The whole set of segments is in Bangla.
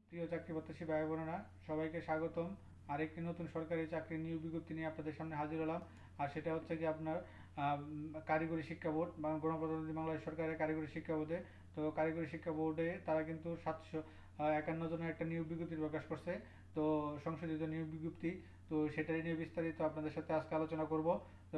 প্রিয় চাকরি প্রত্যাশী ভাই বোনেরা, সবাইকে স্বাগতম। আরেকটি নতুন সরকারি চাকরির নিয়োগ বিজ্ঞপ্তি নিয়ে আপনাদের সামনে হাজির হলাম। আর সেটা হচ্ছে কি আপনার কারিগরি শিক্ষা বোর্ড বা গণপ্রজাতন্ত্রী বাংলাদেশ সরকারের কারিগরি শিক্ষা বোর্ডে। তো কারিগরি শিক্ষা বোর্ডে তারা কিন্তু 751 জনের একটা নিয়োগ বিজ্ঞপ্তি প্রকাশ করছে। তো সংশোধিত নিয়োগ বিজ্ঞপ্তি, তো সেটাই নিয়ে বিস্তারিত আপনাদের সাথে আজকে আলোচনা করব। তো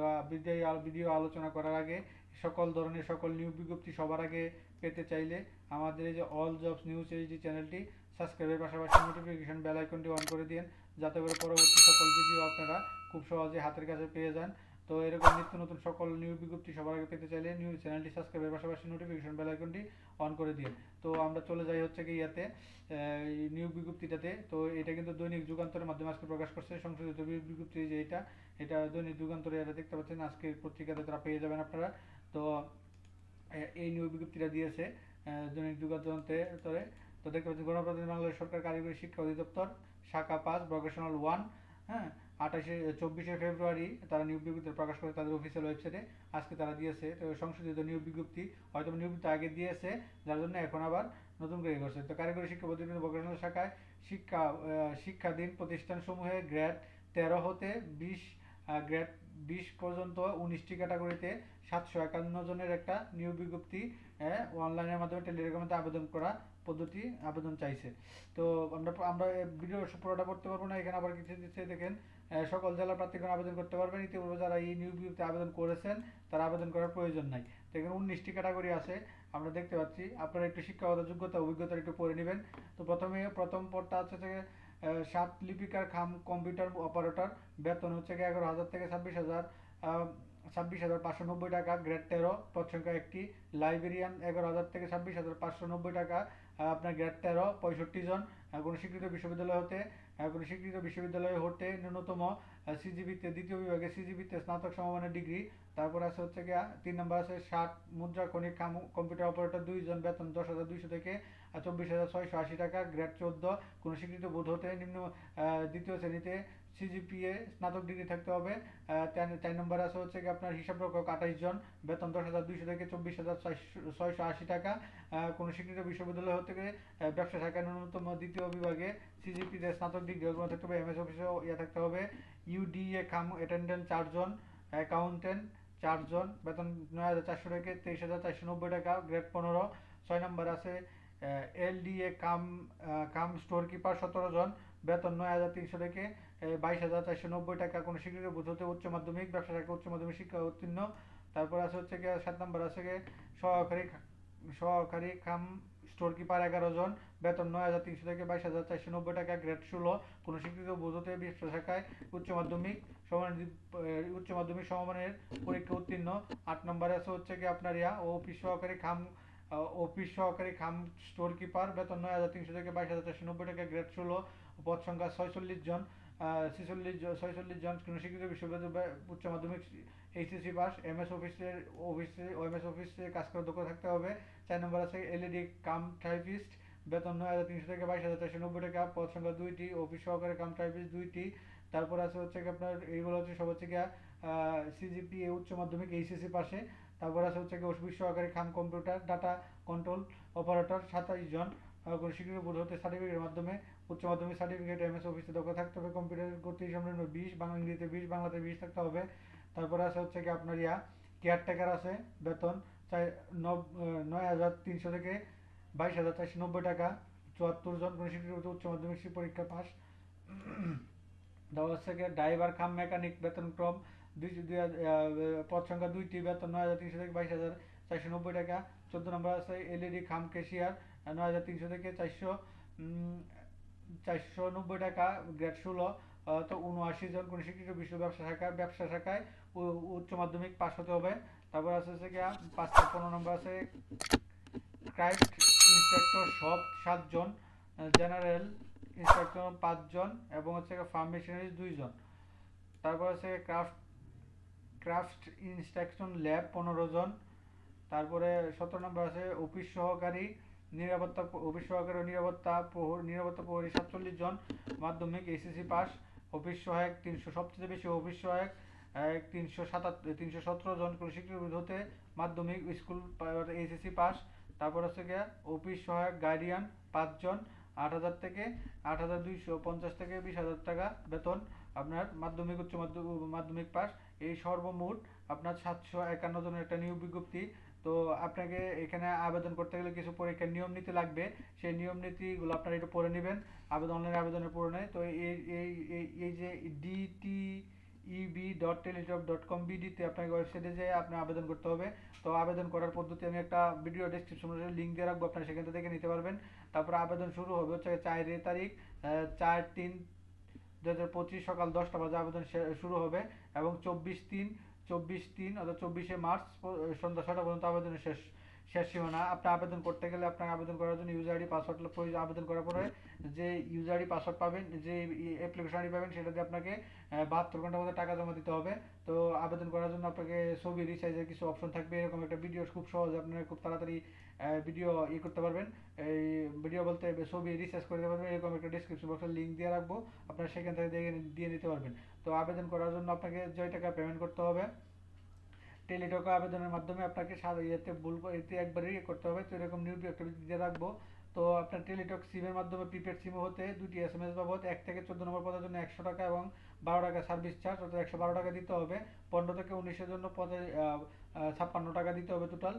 ভিডিও আলোচনা করার আগে সকল নিয়োগ বিজ্ঞপ্তি সবার আগে পেতে চাইলে আমাদের এই যে অল জবস নিউজ এইচডি চ্যানেলটি সাবস্ক্রাইবের পাশাপাশি নোটিফিকেশন বেল আইকনটি অন করে দিন, যাতে করে পরবর্তী সকল ভিডিও আপনারা খুব সহজে হাতের কাছে পেয়ে যান। তো এরকম নিত্য নতুন সকল নিয়োগ বিজ্ঞপ্তি সবার আগে পেতে চাইলে নিউজ চ্যানেলটি সাবস্ক্রাইবের পাশাপাশি নোটিফিকেশন বেল আইকনটি অন করে দিন। তো আমরা চলে যাই হচ্ছে কি ইয়াতে নিয়োগ বিজ্ঞপ্তিটাতে। তো এটা কিন্তু দৈনিক যুগান্তরের মাধ্যমে আজকে প্রকাশ করছে সংশোধিত বিজ্ঞপ্তি, যে এটা দৈনিক যুগান্তরে এটা দেখতে পাচ্ছেন, আজকের পত্রিকাতে তারা পেয়ে যাবেন আপনারা। তো এই নিয়োগ বিজ্ঞপ্তিটা দিয়েছে দৈনিক যুগান্তরে। তো দেখতে পাচ্ছেন, গণপ্রজাতন্ত্রী বাংলাদেশ সরকার কারিগরি শিক্ষা অধিদপ্তর শাখা 5 ভোকেশনাল 1, হ্যাঁ, 24শে ফেব্রুয়ারি তারা নিয়োগ বিজ্ঞপ্তি প্রকাশ করে তাদের অফিসিয়াল ওয়েবসাইটে। আজকে তারা দিয়েছে। তো সংশোধিত নিয়োগ বিজ্ঞপ্তি হয়তো নিয়োগ বিজ্ঞপ্তি আগে দিয়েছে, যার জন্য এখন আবার নতুন করে করছে। তো কারিগরি শিক্ষা প্রতিষ্ঠান ভোকেশনাল শাখায় শিক্ষাধীন প্রতিষ্ঠানসমূহে গ্রেড 13 হতে 20 পর্যন্ত 19টি ক্যাটাগরিতে 751 জনের একটা নিয়োগ বিজ্ঞপ্তি অনলাইনের মাধ্যমে টেলিগ্রামে আবেদন করা পদ্ধতি আবেদন চাইছে। তো আমরা ভিডিও পুরোটা পড়তে পারবো না, এখানে আবার কিছু দিচ্ছে দেখেন। সকল জেলা প্রার্থীগণ আবেদন করতে পারবেন। ইতিপূর্বে যারা এই নিয়োগ বিজ্ঞপ্তি আবেদন করেছেন তারা আবেদন করার প্রয়োজন নাই। তো এখানে 19টি ক্যাটাগরি আছে আমরা দেখতে পাচ্ছি। আপনারা একটু শিক্ষাগত যোগ্যতা অভিজ্ঞতা একটু পড়ে নেবেন। তো প্রথম পদটা হচ্ছে যে 7 লিপিকার কম্পিউটার অপারেটর, বেতন হচ্ছে 11,000 থেকে 26,590 টাকা, গ্রেড 13, পদ সংখ্যা একটি। লাইব্রেরিয়ান 11,000 থেকে 26,590 টাকা, আপনার গ্রেড 13, 65 জন। কোনো স্বীকৃত বিশ্ববিদ্যালয় হতে ন্যূনতম সিজিপিতে দ্বিতীয় বিভাগে সিজিপিতে স্নাতক সমমানের ডিগ্রি। তারপর আছে হচ্ছে গিয়া 3 নম্বর আছে 60 মুদ্রা খনিক কম্পিউটার অপারেটর 2 জন, বেতন 10,200 থেকে 24,680 টাকা, গ্রেড 14, কোনো স্বীকৃত বোর্ড হতে নিম্ন দ্বিতীয় শ্রেণীতে সিজিপিএ স্নাতক ডিগ্রি থাকতে হবে। 4 নম্বর আছে হচ্ছে কি আপনার হিসাবরক্ষক 28 জন, বেতন 10,200 থেকে 24,680 টাকা, কোনো স্বীকৃত বিশ্ববিদ্যালয় হতে ব্যবসা শাখায় ন্যূনতম দ্বিতীয় বিভাগে সিজিপিতে স্নাতক ডিগ্রি থাকতে হবে। এমএস অফিসেও থাকতে হবে। ইউডিএ অ্যাটেন্ডেন্ট 4 জন, অ্যাকাউন্টেন্ট 4 জন, বেতন 9,400 থেকে 23,490 টাকা, গ্রেড 15। 6 নম্বর আছে এলডিএ স্টোর কিপার 17 জন, বেতন 9,300 থেকে 22,490 টাকা, কোনো স্বীকৃত বোর্ড হতে উচ্চ মাধ্যমিক ব্যবসা শাখা উচ্চ মাধ্যমিক শিক্ষা উত্তীর্ণ। তারপর আছে হচ্ছে গিয়ে 7 নম্বর আছে গিয়ে সহকারী স্টোর কিপার 11 জন, বেতন 9,300 থেকে 22,490 টাকা, গ্রেড 16, কোনো স্বীকৃত বোর্ড হতে ব্যবসা শাখায় উচ্চ মাধ্যমিক সমমানের পরীক্ষা উত্তীর্ণ। 8 নম্বরে আছে হচ্ছে কি আপনার অফিস সহকারী স্টোর কিপার, বেতন 9,300 থেকে 22,490 টাকা, গ্রেড 16, পদ সংখ্যা 46 জন, 46 জন, কোনো স্বীকৃত বিশ্ববিদ্যালয় উচ্চ মাধ্যমিক এইচএসসি পাস, এমএস অফিসে কাজ করে দক্ষ থাকতে হবে। 4 নম্বর আছে এলইডি টাইপিস্ট, বেতন 9,300 থেকে 22,490 টাকা, পদ সংখ্যা 2টি, অফিস সহকারী টাইপিস্ট 2টি। তারপর আছে হচ্ছে কি আপনার এইগুলো হচ্ছে সব হচ্ছে গিয়া সিজিপিএ উচ্চ মাধ্যমিক এইচএসসি পাশে। তারপর আছে হচ্ছে কি অফিস সহকারী কম্পিউটার ডাটা কন্ট্রোল অপারেটর 27 জন, কোনো স্বীকৃত বোর্ড হতে সার্টিফিকেটের মাধ্যমে উচ্চ মাধ্যমিক সার্টিফিকেট, এমএস অফিসে দক্ষ থাকতে হবে, কম্পিউটার গতি সম্পূর্ণ 20, বাংলা ইংরেজিতে 20, বাংলাতে 20 থাকতে হবে। তারপরে আছে হচ্ছে কি আপনার কেয়ারটেকার আছে, বেতন 9,300 থেকে 22,490 টাকা, 74 জন, কোনো স্বীকৃত উচ্চ মাধ্যমিক পরীক্ষা পাস। দেওয়া হচ্ছে গিয়ে ড্রাইভার মেকানিক, বেতন ক্রম পদ সংখ্যা 2টি, বেতন 9,300 থেকে 22,490 টাকা। 14 নম্বর আছে এলইডি ক্যাশিয়ার, 9,300 থেকে 490 টাকা, গ্রেড 16, তো 79 জন, কোনো স্বীকৃত ব্যবসা শাখায় উচ্চ মাধ্যমিক পাস হতে হবে। তারপর আছে হচ্ছে গিয়া 15 নম্বর আছে ক্রাইস্ট ইন্সপেক্টর শপ 7 জন, জেনারেল ইন্সপেক্টর 5 জন, এবং হচ্ছে ফার্ম মেশিনারিজ 2 জন। তারপর আছে ক্রাফট ইনস্ট্রাকশন ল্যাব 15 জন। তারপরে 17 নম্বর আছে অফিস সহকারী নিরাপত্তা প্রহরী 47 জন, মাধ্যমিক এইচএসসি পাস, অফিস সহায়ক 300, সবচেয়ে বেশি অফিস সহায়ক 317 জন, কোনো স্বীকৃতি হতে মাধ্যমিক স্কুল এইচএসসি পাস। তারপর হচ্ছে গিয়া অফিস সহায়ক গার্ডিয়ান 5 জন, 8,000 থেকে 8,250 থেকে 20,000 টাকা বেতন আপনার মাধ্যমিক উচ্চ মাধ্যমিক পাস। এই সর্বমোট আপনার 751 জনের একটা নিয়োগ বিজ্ঞপ্তি। তো আপনাকে এখানে আবেদন করতে গেলে কিছু পরীক্ষার নিয়ম নীতি লাগবে, সেই নিয়ম নীতিগুলো আপনারা একটু পড়ে নেবেন অনলাইনে আবেদনের পূরণে। তো এই যে dteb.telejob.com বিডিতে আপনাকে ওয়েবসাইটে যেয়ে আপনি আবেদন করতে হবে। তো আবেদন করার পদ্ধতি আমি একটা ভিডিও ডেসক্রিপশনে লিঙ্ক দিয়ে রাখবো, আপনারা সেখান থেকে দেখে নিতে পারবেন। তারপরে আবেদন শুরু হবে হচ্ছে 4 তারিখ 4/3/2025 সকাল 10টা বাজে আবেদন শুরু হবে এবং 24/3 অর্থাৎ 24শে মার্চ সন্ধ্যা 6টা পর্যন্ত আবেদনের শেষ সীমানা। আপনি আবেদন করতে গেলে আপনাকে আবেদন করার জন্য ইউজার আইডি পাসওয়ার্ড প্রয়োজন। আবেদন করার পরে যে ইউজার আইডি পাসওয়ার্ড পাবেন, যে অ্যাপ্লিকেশন আইডি পাবেন, সেটা দিয়ে আপনাকে 72 ঘন্টার মধ্যে টাকা জমা দিতে হবে। তো আবেদন করার জন্য আপনাকে ছবি রিসাইজের কিছু অপশন থাকবে, এরকম একটা ভিডিও খুব সহজে আপনারা খুব তাড়াতাড়ি ভিডিও করতে পারবেন। এই ভিডিও বলতে ছবি রিসার্চ করতে পারবেন, এরকম একটা ডিসক্রিপশন বক্সে লিঙ্ক দিয়ে রাখবো, আপনারা সেখান থেকে দিয়ে নিতে পারবেন। তো আবেদন করার জন্য আপনাকে যে টাকা পেমেন্ট করতে হবে টেলিটক আবেদনের মাধ্যমে আপনাকে এতে একবারই করতে হবে। তো এরকম নিউজ একটা দিয়ে রাখবো। তো আপনার টেলিটক সিমের মাধ্যমে প্রিপেড সিম হতে 2টি SMS বাবদ 1 থেকে 14 নম্বর পদের জন্য 100 টাকা এবং 12 টাকা সার্ভিস চার্জ অর্থাৎ 112 টাকা দিতে হবে। 15 থেকে 19-এর জন্য 56 টাকা দিতে হবে টোটাল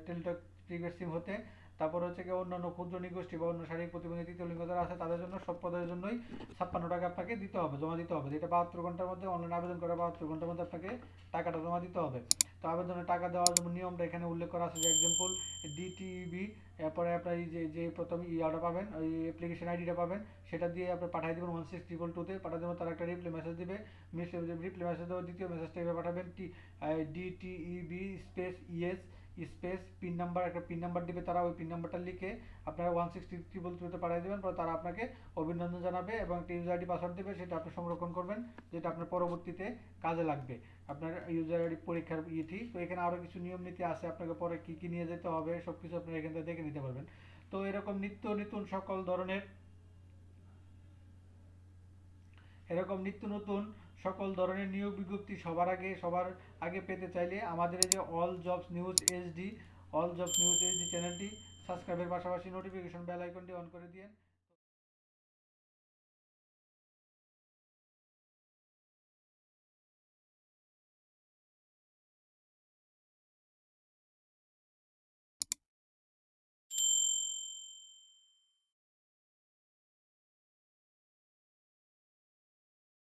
টেলিটক প্রিপেড সিম হতে। তারপর হচ্ছে কি অন্যান্য ক্ষুদ্র নিগোষ্ঠী বা অন্য শারীরিক প্রতিবন্ধী তৃতীয় লিঙ্গ যারা আছে তাদের জন্য সব পদের জন্যই 56 টাকা আপনাকে দিতে হবে, জমা দিতে হবে। এটা 72 ঘন্টার মধ্যে অনলাইন আবেদন করা 72 ঘন্টার মধ্যে আপনাকে টাকাটা জমা দিতে হবে। তো আবেদনের টাকা দেওয়ার জন্য নিয়মটা এখানে উল্লেখ করা আছে যে এক্সাম্পল ডিটিইবি, এরপরে আপনার এই যে প্রথম ইয়াটা পাবেন, ওই অ্যাপ্লিকেশন আইডিটা পাবেন, সেটা দিয়ে আপনি পাঠিয়ে দেবেন 16222-তে। পাঠিয়ে দেবেন, তারা একটা রিপ্লাই মেসেজ দিবে। রিপ্লাই মেসেজ দেওয়ার দ্বিতীয় মেসেজটা এভাবে পাঠাবেন DTEB space ES space PIN number, একটা পিন নাম্বার দিবে তারা, ওই পিন নাম্বারটা লিখে আপনারা 16222-তে পাঠিয়ে দেবেন। পরে তারা আপনাকে অভিনন্দন জানাবে এবং একটা ইউজার আইডি পাসওয়ার্ড দেবে, সেটা আপনি সংরক্ষণ করবেন, যেটা আপনার পরবর্তীতে কাজে লাগবে আপনার ইউজার আইডি পরীক্ষার ইয়েটি। তো এখানে আরও কিছু নিয়ম নীতি আছে, আপনাকে পরে কী কী নিয়ে যেতে হবে সব কিছু আপনারা এখান থেকে দেখে নিতে পারবেন। তো এরকম নিত্য নতুন সকল ধরনের নিয়োগ বিজ্ঞপ্তি সবার আগে পেতে চাইলে আমাদের এই যে অল জবস নিউজ এইচডি চ্যানেলটি সাবস্ক্রাইবের পাশাপাশি নোটিফিকেশন বেল আইকনটি অন করে দিন।